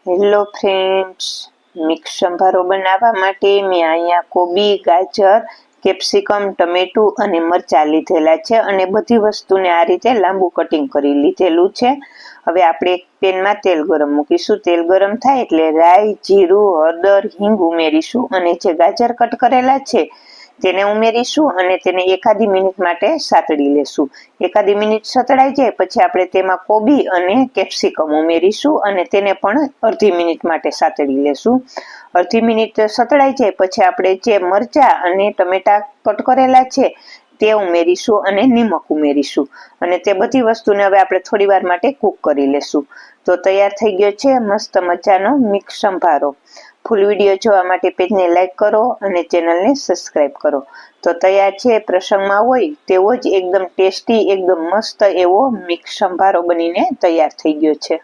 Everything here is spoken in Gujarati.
હેલો ફ્રેન્ડ્સ, મિક્સ સંભારો બનાવવા માટે મેં અહીંયા કોબી, ગાજર, કેપ્સિકમ, ટમેટું અને મરચાં લીધેલા છે અને બધી વસ્તુને આ રીતે લાંબુ કટિંગ કરી લીધેલું છે. હવે આપણે એક પેનમાં તેલ ગરમ મૂકીશું. તેલ ગરમ થાય એટલે રાઈ, જીરું, હળદર, હિંગ ઉમેરીશું અને જે ગાજર કટ કરેલા છે તેને ઉમેરીશું અને તેને એકાદી મિનિટ માટે સાતળી લેશું. એકાદી મિનિટ સતળાઈ જાય પછી આપણે તેમાં કોબી અને કેપ્સિકમ ઉમેરીશું અને તેને પણ અડધી મિનિટ માટે સાતળી લેશું. અડધી મિનિટ સતળાઈ જાય પછી આપણે જે મરચાં અને ટમેટાં કટ કરેલા છે તે ઉમેરીશું અને નિમક ઉમેરીશું અને તે બધી વસ્તુને હવે આપણે થોડી વાર માટે કૂક કરી લેશું. તો તૈયાર થઈ ગયો છે મસ્ત મજાનો મિક્સ સંભારો. ફૂલ વિડીયો જોવા માટે પેજને લાઈક કરો અને ચેનલને સબસ્ક્રાઈબ કરો. તો તૈયાર છે. પ્રસંગમાં હોય તેવો જ એકદમ ટેસ્ટી, એકદમ મસ્ત એવો મિક્સ સંભારો બનીને તૈયાર થઈ ગયો છે.